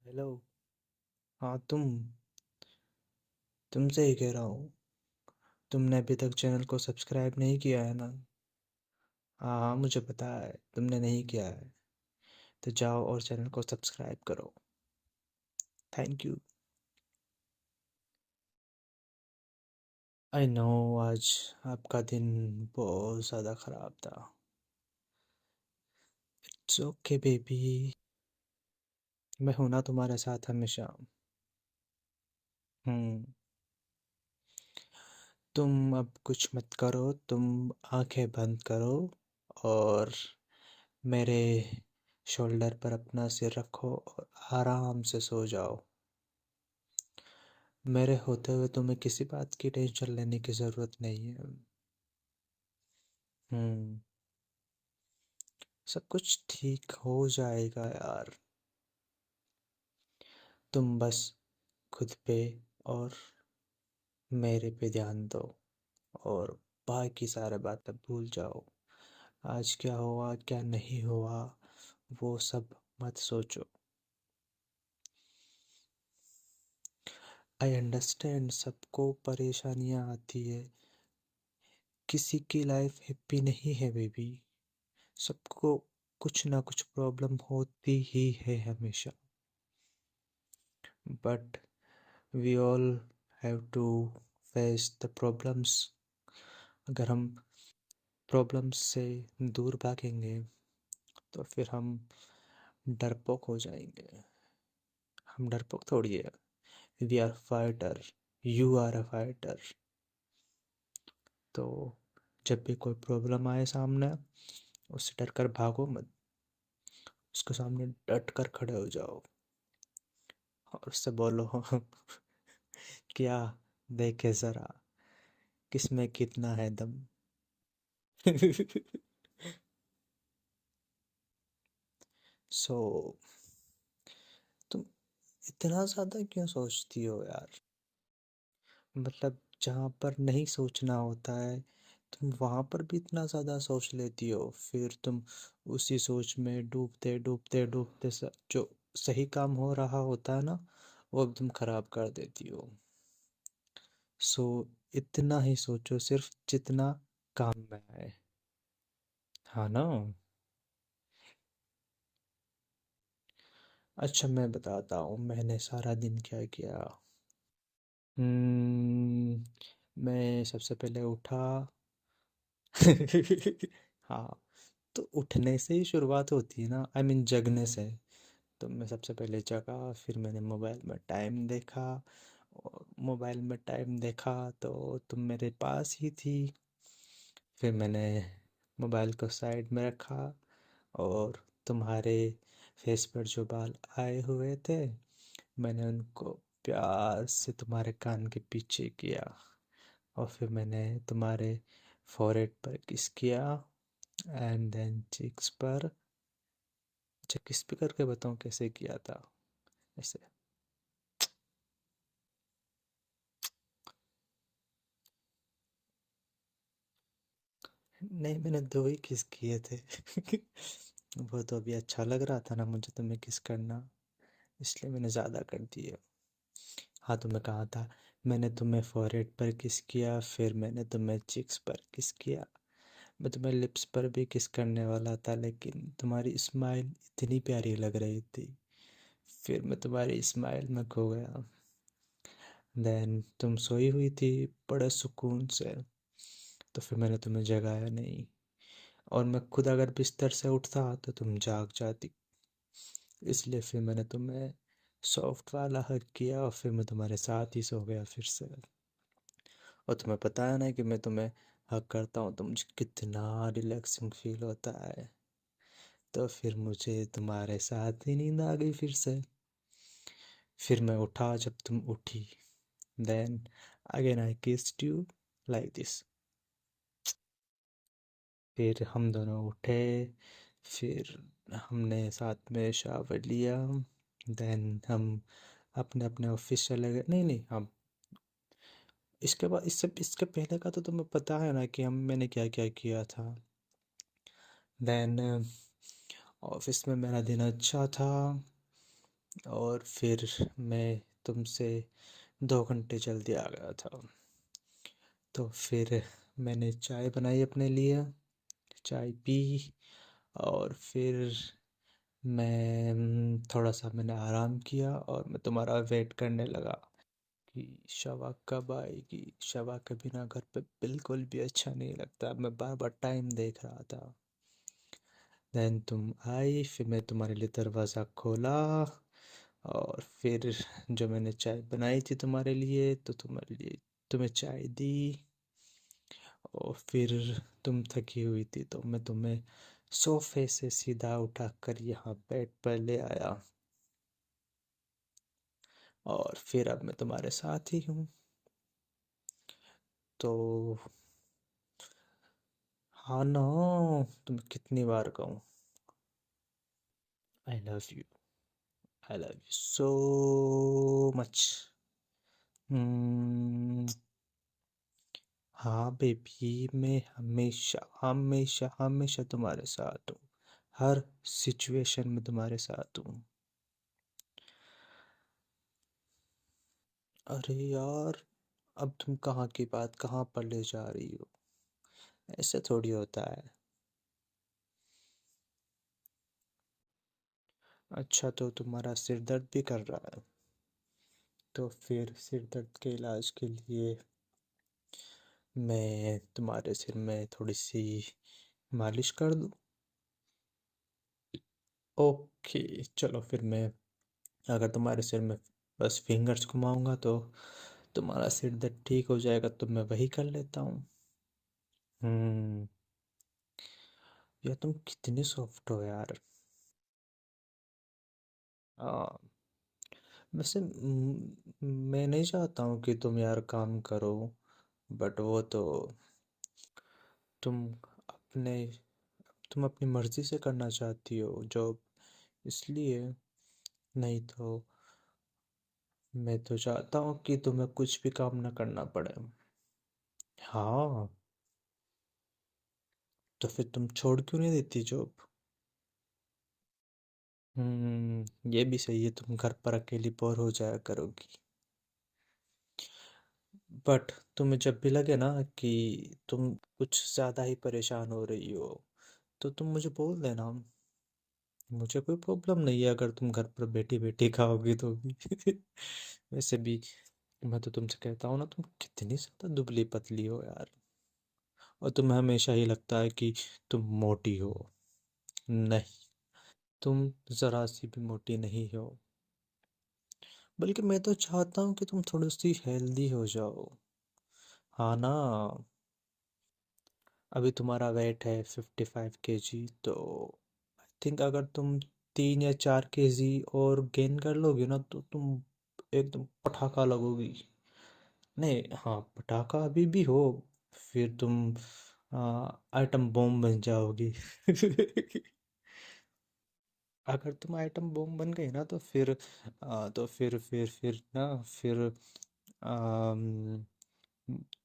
Hello. हाँ, तुमसे ही कह रहा हूँ। तुमने अभी तक चैनल को सब्सक्राइब नहीं किया है ना? हाँ हाँ, मुझे पता है तुमने नहीं किया है। तो जाओ और चैनल को सब्सक्राइब करो। Thank you. I know. आज आपका दिन बहुत ज़्यादा ख़राब था। It's okay baby. मैं हूं ना तुम्हारे साथ हमेशा। हम्म। तुम अब कुछ मत करो, तुम आंखें बंद करो और मेरे शोल्डर पर अपना सिर रखो और आराम से सो जाओ। मेरे होते हुए तुम्हें किसी बात की टेंशन लेने की ज़रूरत नहीं है। हम्म। सब कुछ ठीक हो जाएगा यार। तुम बस खुद पे और मेरे पे ध्यान दो और बाकी सारे बातें भूल जाओ। आज क्या हुआ क्या नहीं हुआ वो सब मत सोचो। आई अंडरस्टैंड, सबको परेशानियां आती है। किसी की लाइफ हैप्पी नहीं है बेबी। सबको कुछ ना कुछ प्रॉब्लम होती ही है हमेशा। But we all have to face the problems. अगर हम प्रॉब्लम्स से दूर भागेंगे तो फिर हम डरपोक हो जाएंगे। हम डरपोक थोड़ी है। We are fighter. You are a fighter. तो जब भी कोई प्रॉब्लम आए सामने, उससे डर कर भागो मत। उसके सामने डट कर खड़े हो जाओ और उससे बोलो क्या, देखे जरा किसमें कितना है दम। सो तुम इतना ज़्यादा क्यों सोचती हो यार? मतलब जहाँ पर नहीं सोचना होता है तुम वहाँ पर भी इतना ज़्यादा सोच लेती हो, फिर तुम उसी सोच में डूबते डूबते डूबते जो सही काम हो रहा होता है ना, वो तुम खराब कर देती हो। सो इतना ही सोचो सिर्फ जितना काम में आए। हाँ ना? अच्छा, मैं बताता हूँ मैंने सारा दिन क्या किया। हम्म, मैं सबसे पहले उठा। हाँ, तो उठने से ही शुरुआत होती है ना, आई मीन जगने से। तो मैं सबसे पहले जगा, फिर मैंने मोबाइल में टाइम देखा। और मोबाइल में टाइम देखा तो तुम मेरे पास ही थी। फिर मैंने मोबाइल को साइड में रखा और तुम्हारे फेस पर जो बाल आए हुए थे, मैंने उनको प्यार से तुम्हारे कान के पीछे किया। और फिर मैंने तुम्हारे फोrehead पर किस किया एंड देन चिक्स पर। अच्छा, किस पे करके बताऊँ कैसे किया था? ऐसे। नहीं, मैंने दो ही किस किए थे। वो तो अभी अच्छा लग रहा था ना मुझे तुम्हें किस करना, इसलिए मैंने ज़्यादा कर दिए। हाँ, तो मैं कहा था, मैंने तुम्हें फोrehead पर किस किया, फिर मैंने तुम्हें चिक्स पर किस किया। मैं तुम्हें लिप्स पर भी किस करने वाला था लेकिन तुम्हारी स्माइल इतनी प्यारी लग रही थी, फिर मैं तुम्हारी स्माइल में खो गया। देन तुम सोई हुई थी बड़े सुकून से, तो फिर मैंने तुम्हें जगाया नहीं। और मैं खुद अगर बिस्तर से उठता तो तुम जाग जाती, इसलिए फिर मैंने तुम्हें सॉफ्ट वाला हग किया और फिर मैं तुम्हारे साथ ही सो गया फिर से। और तुम्हें पता है ना कि मैं तुम्हें हग करता हूँ तो मुझे कितना रिलैक्सिंग फील होता है। तो फिर मुझे तुम्हारे साथ ही नींद आ गई फिर से। फिर मैं उठा जब तुम उठी। Then again I kissed you like this. फिर हम दोनों उठे। फिर हमने साथ में शावर लिया। देन हम अपने अपने ऑफिस चले गए। नहीं नहीं, हम इसके बाद इसके पहले का तो तुम्हें पता है ना कि हम मैंने क्या क्या किया था। देन ऑफिस में मेरा दिन अच्छा था। और फिर मैं तुमसे 2 घंटे जल्दी आ गया था। तो फिर मैंने चाय बनाई अपने लिए, चाय पी, और फिर मैं थोड़ा सा मैंने आराम किया और मैं तुम्हारा वेट करने लगा कि शवा कब आएगी। शवा के बिना घर पे बिल्कुल भी अच्छा नहीं लगता। मैं बार बार टाइम देख रहा था। देन तुम आई, फिर मैं तुम्हारे लिए दरवाज़ा खोला, और फिर जो मैंने चाय बनाई थी तुम्हारे लिए, तो तुम्हारे लिए तुम्हें चाय दी। और फिर तुम थकी हुई थी तो मैं तुम्हें सोफे से सीधा उठाकर यहाँ बेड पर ले आया, और फिर अब मैं तुम्हारे साथ ही हूँ। तो हाँ ना, तुम्हें कितनी बार कहूँ, आई love you, I love you so much. हाँ बेबी, मैं हमेशा हमेशा हमेशा तुम्हारे साथ हूँ। हर सिचुएशन में तुम्हारे साथ हूँ। अरे यार, अब तुम कहाँ की बात कहाँ पर ले जा रही हो? ऐसे थोड़ी होता है। अच्छा, तो तुम्हारा सिर दर्द भी कर रहा है? तो फिर सिर दर्द के इलाज के लिए मैं तुम्हारे सिर में थोड़ी सी मालिश कर दूँ? ओके, चलो फिर मैं, अगर तुम्हारे सिर में बस फिंगर्स घुमाऊंगा तो तुम्हारा सिर दर्द ठीक हो जाएगा, तो मैं वही कर लेता हूँ। हम्म। यार तुम कितनी सॉफ्ट हो यार। हाँ। वैसे मैं नहीं चाहता हूँ कि तुम यार काम करो, बट वो तो तुम अपने तुम अपनी मर्जी से करना चाहती हो जॉब, इसलिए। नहीं तो मैं तो चाहता हूँ कि तुम्हें कुछ भी काम ना करना पड़े। हाँ। तो फिर तुम छोड़ क्यों नहीं देती जॉब? ये भी सही है, तुम घर पर अकेली बोर हो जाया करोगी। बट तुम्हें जब भी लगे ना कि तुम कुछ ज़्यादा ही परेशान हो रही हो, तो तुम मुझे बोल देना। मुझे कोई प्रॉब्लम नहीं है अगर तुम घर पर बैठी बैठी खाओगी तो भी। वैसे भी मैं तो तुमसे कहता हूँ ना, तुम कितनी ज़्यादा दुबली पतली हो यार। और तुम्हें हमेशा ही लगता है कि तुम मोटी हो। नहीं, तुम ज़रा सी भी मोटी नहीं हो। बल्कि मैं तो चाहता हूँ कि तुम थोड़ी सी हेल्दी हो जाओ। हाँ ना। अभी तुम्हारा वेट है 55 kg, तो आई थिंक अगर तुम 3 या 4 kg और गेन कर लोगे ना, तो तुम एकदम पटाखा लगोगी। नहीं, हाँ, पटाखा अभी भी हो, फिर तुम आइटम बॉम्ब बन जाओगी। अगर तुम आइटम बॉम्ब बन गई ना, तो फिर तो फिर ना, फिर आम,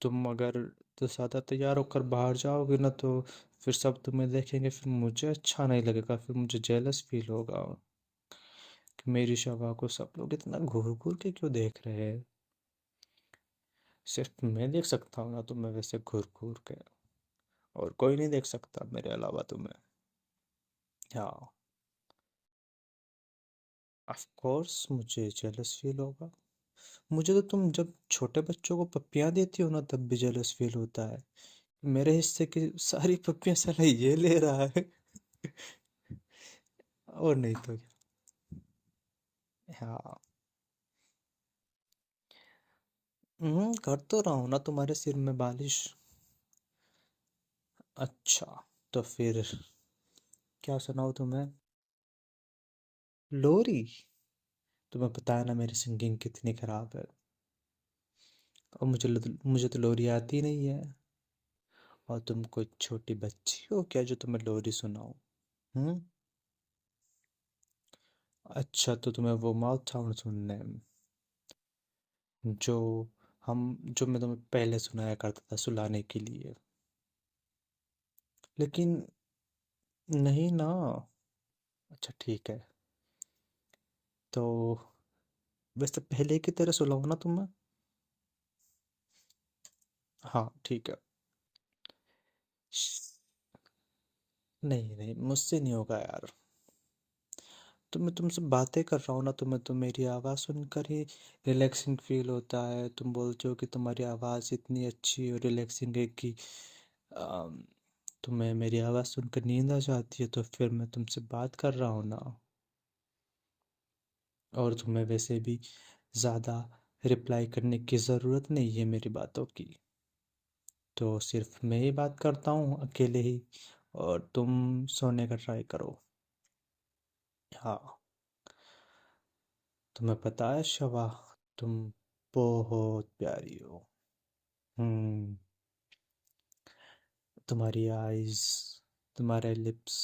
तुम अगर तो ज़्यादा तैयार होकर बाहर जाओगे ना, तो फिर सब तुम्हें देखेंगे, फिर मुझे अच्छा नहीं लगेगा, फिर मुझे जेलस फील होगा कि मेरी शबा को सब लोग इतना घूर घूर के क्यों देख रहे हैं। सिर्फ मैं देख सकता हूँ ना तुम्हें वैसे घूर घूर के, और कोई नहीं देख सकता मेरे अलावा तुम्हें। हाँ। ऑफ कोर्स मुझे जेलस फील होगा। मुझे तो तुम जब छोटे बच्चों को पप्पियाँ देती हो ना, तब भी जेलस फील होता है। मेरे हिस्से की सारी पप्पियाँ साला ये ले रहा है। और नहीं तो क्या। हाँ। कर तो रहा हूँ ना तुम्हारे सिर में बालिश। अच्छा, तो फिर क्या सुनाऊँ तुम्हें? लोरी? तुम्हें पता है ना मेरी सिंगिंग कितनी खराब है। और मुझे तो लोरी आती नहीं है। और तुम कोई छोटी बच्ची हो क्या जो तुम्हें लोरी सुनाऊं? हम्म। अच्छा, तो तुम्हें वो माउथ साउंड सुनने हैं, जो जो मैं तुम्हें पहले सुनाया करता था सुलाने के लिए। लेकिन नहीं ना। अच्छा ठीक है, तो वैसे पहले की तरह सुलाऊं ना तुम्हें? हाँ ठीक है। श्श, नहीं नहीं, मुझसे नहीं होगा यार। तो मैं तुमसे बातें कर रहा हूँ ना, तो मेरी आवाज़ सुनकर ही रिलैक्सिंग फील होता है। तुम बोलते हो कि तुम्हारी आवाज़ इतनी अच्छी और रिलैक्सिंग है कि अम, तुम्हें मेरी आवाज़ सुनकर नींद आ जाती है, तो फिर मैं तुमसे बात कर रहा हूँ ना। और तुम्हें वैसे भी ज़्यादा रिप्लाई करने की ज़रूरत नहीं है मेरी बातों की। तो सिर्फ मैं ही बात करता हूँ अकेले ही, और तुम सोने का ट्राई करो। हाँ। तुम्हें पता है शवा, तुम बहुत प्यारी हो। हम्म। तुम्हारी आईज, तुम्हारे लिप्स,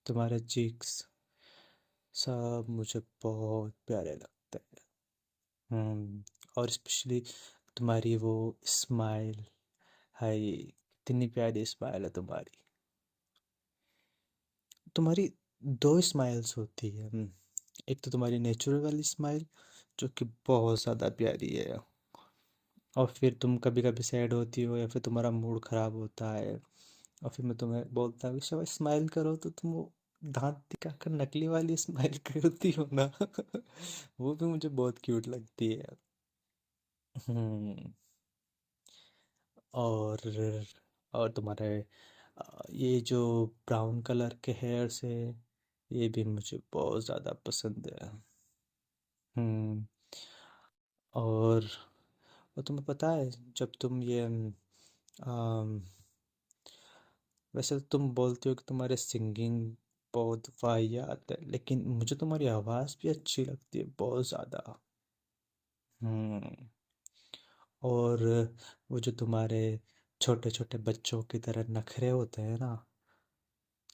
तुम्हारे चीक्स, सब मुझे बहुत प्यारे लगते हैं। और स्पेशली तुम्हारी वो स्माइल, हाय कितनी प्यारी स्माइल है तुम्हारी। तुम्हारी दो स्माइल्स होती है। एक तो तुम्हारी नेचुरल वाली स्माइल, जो कि बहुत ज़्यादा प्यारी है। और फिर तुम कभी कभी सैड होती हो या फिर तुम्हारा मूड ख़राब होता है, और फिर मैं तुम्हें बोलता हूँ शाबाश स्माइल करो, तो तुम वो दांत दिखाकर नकली वाली स्माइल करती हो ना। वो भी मुझे बहुत क्यूट लगती है। हम्म। और और तुम्हारे ये जो ब्राउन कलर के हेयर्स है, ये भी मुझे बहुत ज़्यादा पसंद है। हम्म। और और तुम्हें पता है, जब तुम ये वैसे तो तुम बोलते हो कि तुम्हारे सिंगिंग बहुत वाहियात है, लेकिन मुझे तुम्हारी आवाज़ भी अच्छी लगती है बहुत ज़्यादा। हम्म। और वो जो तुम्हारे छोटे छोटे बच्चों की तरह नखरे होते हैं ना,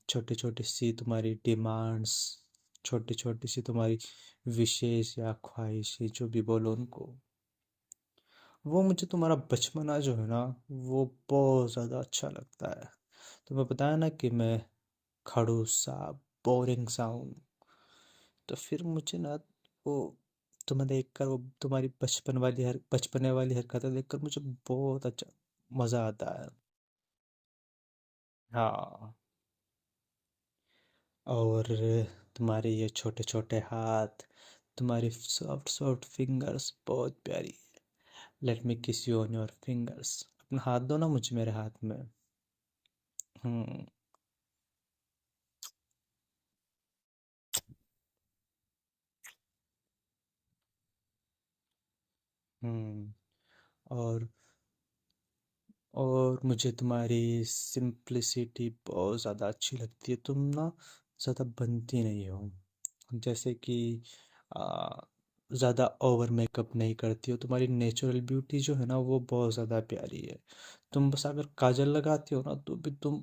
छोटी छोटी सी तुम्हारी डिमांड्स, छोटी छोटी सी तुम्हारी विशेष या ख्वाहिशें, जो भी बोलो उनको, वो मुझे तुम्हारा बचपना जो है ना, वो बहुत ज़्यादा अच्छा लगता है। तुम्हें पता है ना कि मैं खड़ूस सा, बोरिंग सा हूँ, तो फिर मुझे ना वो तुम्हें देखकर, वो तुम्हारी बचपने वाली हरकतें देखकर मुझे बहुत अच्छा मज़ा आता है। हाँ। और तुम्हारे ये छोटे छोटे हाथ, तुम्हारी सॉफ्ट सॉफ्ट फिंगर्स बहुत प्यारी है। लेट मी किस यू ऑन योर फिंगर्स। अपना हाथ दो ना मुझे, मेरे हाथ में। हम्म। हम्म। और और मुझे तुम्हारी सिंप्लिसिटी बहुत ज़्यादा अच्छी लगती है। तुम ना ज़्यादा बनती नहीं हो, जैसे कि आ, ज़्यादा ओवर मेकअप नहीं करती हो। तुम्हारी नेचुरल ब्यूटी जो है ना, वो बहुत ज़्यादा प्यारी है। तुम बस अगर काजल लगाती हो ना, तो भी तुम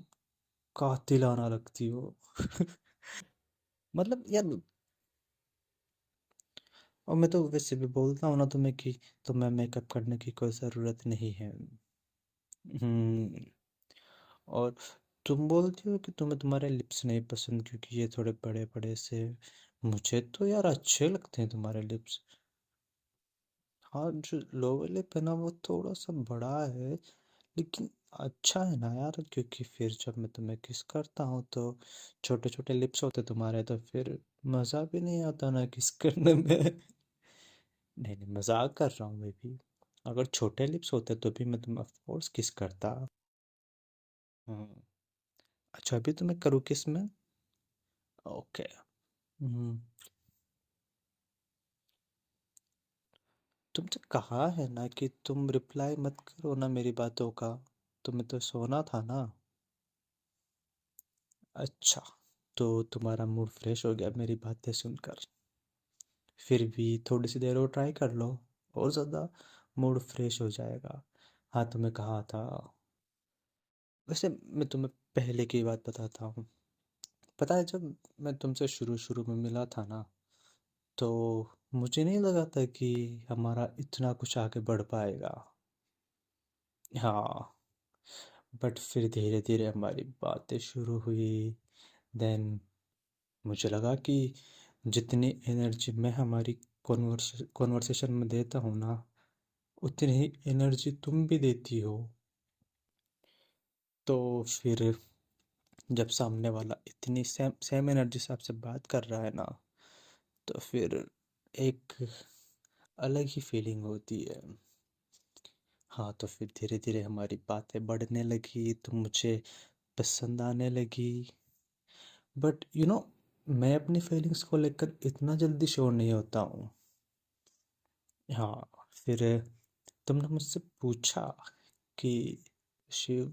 कातिलाना लगती हो। मतलब यार, और मैं तो वैसे भी बोलता हूँ ना तुम्हें कि तुम्हें मेकअप करने की कोई ज़रूरत नहीं है। हम्म। और तुम बोलती हो कि तुम्हें तुम्हारे लिप्स नहीं पसंद क्योंकि ये थोड़े बड़े बड़े से। मुझे तो यार अच्छे लगते हैं तुम्हारे लिप्स। हाँ, जो लोअर लिप है ना, वो थोड़ा सा बड़ा है, लेकिन अच्छा है ना यार, क्योंकि फिर जब मैं तुम्हें किस करता हूँ तो छोटे छोटे लिप्स होते तुम्हारे, तो फिर मज़ा भी नहीं आता ना किस करने में। नहीं नहीं, मजाक कर रहा हूँ मैं भी। अगर छोटे लिप्स होते तो भी मैं तुम्हें ऑफ कोर्स किस करता। हम्म। अच्छा, अभी तुम्हें करूँ किस में? ओके। हम्म। तुमसे कहा है ना कि तुम रिप्लाई मत करो ना मेरी बातों का। तुम्हें तो सोना था ना। अच्छा, तो तुम्हारा मूड फ्रेश हो गया मेरी बातें सुनकर। फिर भी थोड़ी सी देर और ट्राई कर लो, और ज़्यादा मूड फ्रेश हो जाएगा। हाँ, तुम्हें कहा था। वैसे मैं तुम्हें पहले की बात बताता हूँ। पता है, जब मैं तुमसे शुरू शुरू में मिला था ना, तो मुझे नहीं लगा था कि हमारा इतना कुछ आगे बढ़ पाएगा। हाँ। बट फिर धीरे धीरे हमारी बातें शुरू हुई। देन मुझे लगा कि जितनी एनर्जी मैं हमारी कॉन्वर्सेशन में देता हूँ ना, उतनी ही एनर्जी तुम भी देती हो। तो फिर जब सामने वाला इतनी सेम सेम एनर्जी से आपसे बात कर रहा है ना, तो फिर एक अलग ही फीलिंग होती है। हाँ, तो फिर धीरे धीरे हमारी बातें बढ़ने लगी, तो मुझे पसंद आने लगी। बट मैं अपनी फीलिंग्स को लेकर इतना जल्दी श्योर नहीं होता हूँ। हाँ, फिर तुमने मुझसे पूछा कि शिव,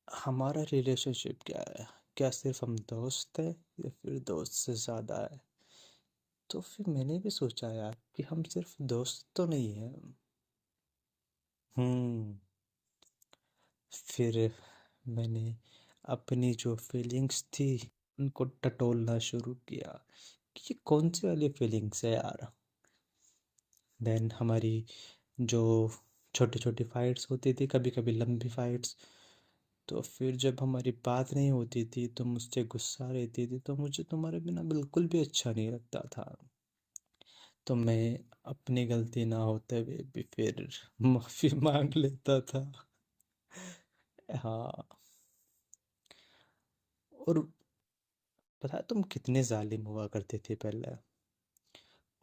हमारा रिलेशनशिप क्या है? क्या सिर्फ हम दोस्त हैं या फिर दोस्त से ज़्यादा है? तो फिर मैंने भी सोचा यार कि हम सिर्फ दोस्त तो नहीं हैं। हम्म। फिर मैंने अपनी जो फीलिंग्स थी उनको टटोलना शुरू किया कि ये कौन सी वाली फीलिंग्स है यार। देन हमारी जो छोटी छोटी फाइट्स होती थी, कभी कभी लंबी फाइट्स, तो फिर जब हमारी बात नहीं होती थी तो मुझसे गुस्सा रहती थी, तो मुझे तुम्हारे बिना बिल्कुल भी अच्छा नहीं लगता था। तो मैं अपनी गलती ना होते हुए भी फिर माफी मांग लेता था। हाँ। और पता है तुम कितने जालिम हुआ करते थे पहले?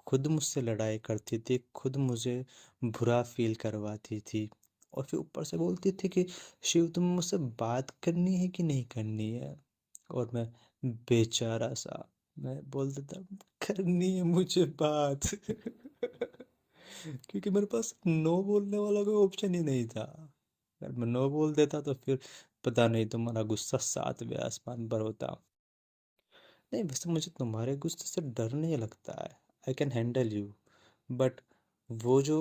खुद मुझसे लड़ाई करती थी, खुद मुझे बुरा फील करवाती थी, और फिर ऊपर से बोलती थी कि शिव, तुम मुझसे बात करनी है कि नहीं करनी है? और मैं बेचारा सा, मैं बोल देता करनी है मुझे बात। क्योंकि मेरे पास नो बोलने वाला कोई ऑप्शन ही नहीं था। अगर मैं नो बोल देता तो फिर पता नहीं तुम्हारा गुस्सा 7वें आसमान पर होता। नहीं, वैसे मुझे तुम्हारे गुस्से से डर नहीं लगता है। I can handle you. But वो जो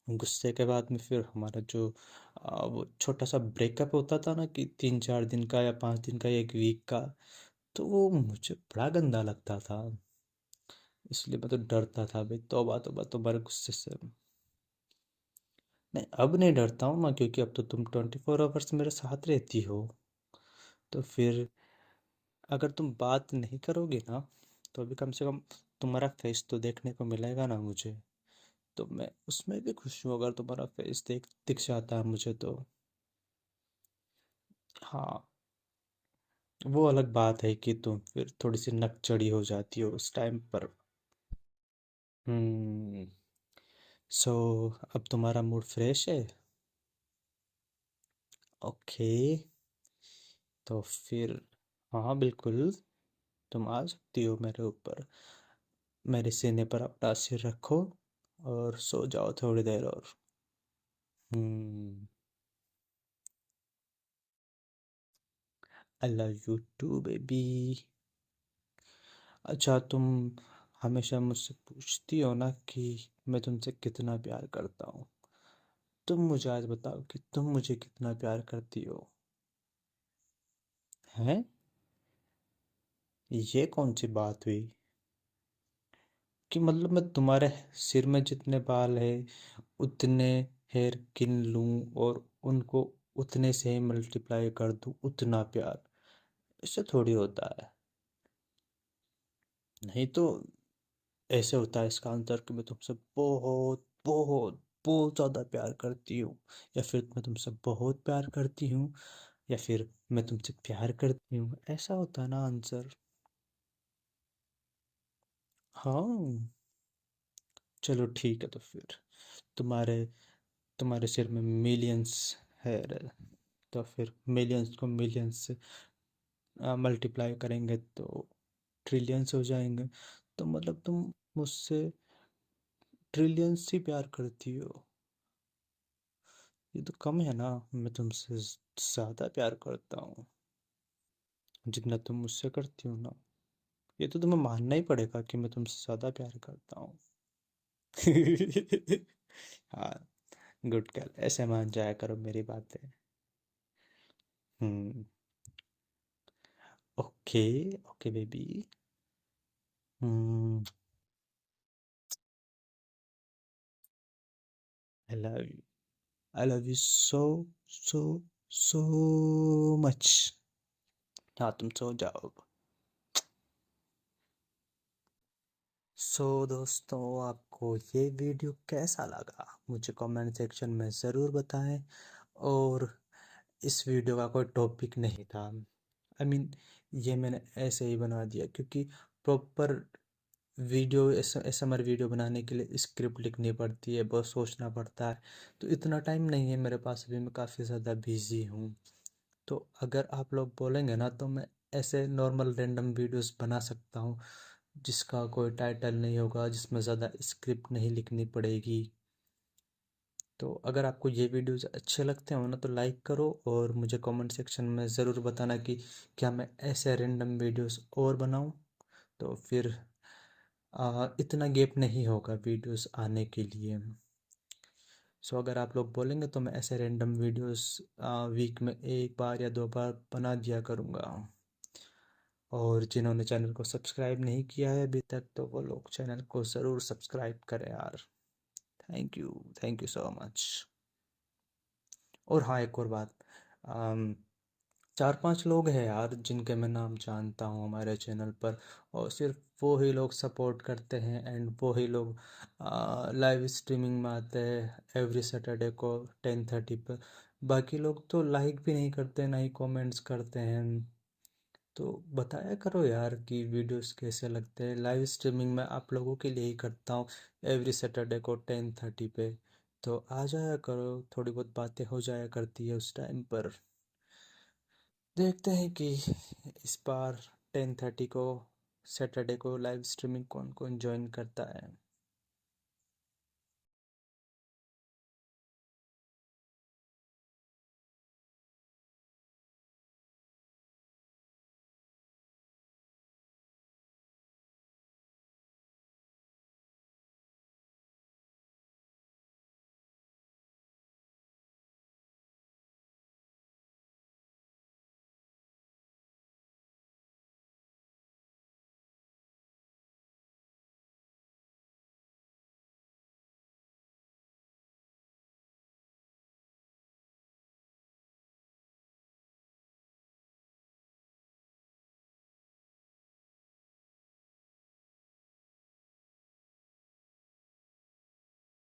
गुस्से के बाद में फिर हमारा जो वो छोटा सा ब्रेकअप होता था ना, कि 3-4 दिन का या 5 दिन का या 1 वीक का, तो वो मुझे बड़ा गंदा लगता था। इसलिए मैं तो डरता था भाई, तौबा तौबा तुम्हारे गुस्से से। नहीं, अब नहीं डरता हूँ मैं, क्योंकि अब तो तुम 24 आवर्स मेरे साथ रहती हो। तो फिर अगर तुम बात नहीं करोगे ना, तो अभी कम से कम तुम्हारा फेस तो देखने को मिलेगा ना मुझे। तो मैं उसमें भी खुश हूँ, अगर तुम्हारा फेस दिख जाता है मुझे तो। हाँ, वो अलग बात है कि तुम फिर थोड़ी सी नकचड़ी हो जाती हो उस टाइम पर। हम्म। सो अब तुम्हारा मूड फ्रेश है? ओके। तो फिर हाँ, बिल्कुल, तुम आ सकती हो मेरे ऊपर। मेरे सीने पर अपना सिर रखो और सो जाओ थोड़ी देर और। हम्म। I love you too baby. अच्छा, तुम हमेशा मुझसे पूछती हो ना कि मैं तुमसे कितना प्यार करता हूँ। तुम मुझे आज बताओ कि तुम मुझे कितना प्यार करती हो? हैं? ये कौन सी बात हुई कि मतलब मैं तुम्हारे सिर में जितने बाल है उतने हेयर किन लूं और उनको उतने से ही मल्टीप्लाई कर दूं, उतना प्यार? इससे थोड़ी होता है। नहीं तो ऐसे होता है इसका आंसर कि मैं तुमसे बहुत बहुत बहुत ज़्यादा प्यार करती हूँ, या फिर मैं तुमसे बहुत प्यार करती हूँ, या फिर मैं तुमसे प्यार करती हूँ, ऐसा होता है ना आंसर। हाँ, चलो ठीक है, तो फिर तुम्हारे तुम्हारे सिर में मिलियंस हेयर है, तो फिर मिलियंस को मिलियंस से मल्टीप्लाई करेंगे तो ट्रिलियंस हो जाएंगे। तो मतलब तुम मुझसे ट्रिलियंस ही प्यार करती हो। ये तो कम है ना, मैं तुमसे ज़्यादा प्यार करता हूँ, जितना तुम मुझसे करती हो ना। ये तो तुम्हें मानना ही पड़ेगा कि मैं तुमसे ज़्यादा प्यार करता हूँ। हाँ, गुड गर्ल, ऐसे मान जाया करो मेरी बातें। हम्म। Okay. Okay baby. Hmm. I love you. I love you so so so much. हाँ, तुम सो जाओ। दोस्तों, आपको ये वीडियो कैसा लगा मुझे कमेंट सेक्शन में ज़रूर बताएं। और इस वीडियो का कोई टॉपिक नहीं था। आई मीन ये मैंने ऐसे ही बना दिया क्योंकि प्रॉपर वीडियो एसएमआर वीडियो बनाने के लिए स्क्रिप्ट लिखनी पड़ती है, बहुत सोचना पड़ता है। तो इतना टाइम नहीं है मेरे पास, अभी मैं काफ़ी ज़्यादा बिजी हूँ। तो अगर आप लोग बोलेंगे ना तो मैं ऐसे नॉर्मल रैंडम वीडियोस बना सकता हूँ, जिसका कोई टाइटल नहीं होगा, जिसमें ज़्यादा स्क्रिप्ट नहीं लिखनी पड़ेगी। तो अगर आपको ये वीडियोस अच्छे लगते हो ना तो लाइक करो, और मुझे कमेंट सेक्शन में ज़रूर बताना कि क्या मैं ऐसे रैंडम वीडियोस और बनाऊं। तो फिर इतना गैप नहीं होगा वीडियोस आने के लिए। अगर आप लोग बोलेंगे तो मैं ऐसे रैंडम वीडियोस वीक में एक बार या दो बार बना दिया करूँगा। और जिन्होंने चैनल को सब्सक्राइब नहीं किया है अभी तक तो वो लोग चैनल को ज़रूर सब्सक्राइब करें यार। Thank you so much. और हाँ, एक और बात, अम, 4-5 लोग हैं यार जिनके मैं नाम जानता हूँ हमारे चैनल पर, और सिर्फ वो ही लोग सपोर्ट करते हैं एंड वो ही लोग लाइव स्ट्रीमिंग में आते हैं एवरी सैटरडे को 10:30 पर। बाकी लोग तो लाइक भी नहीं करते, ना ही कमेंट्स करते हैं। तो बताया करो यार कि वीडियोस कैसे लगते हैं। लाइव स्ट्रीमिंग में आप लोगों के लिए ही करता हूँ एवरी सैटरडे को 10:30 पे। तो आ जाया करो, थोड़ी बहुत बातें हो जाया करती है उस टाइम पर। देखते हैं कि इस बार 10:30 को सैटरडे को लाइव स्ट्रीमिंग कौन कौन ज्वाइन करता है।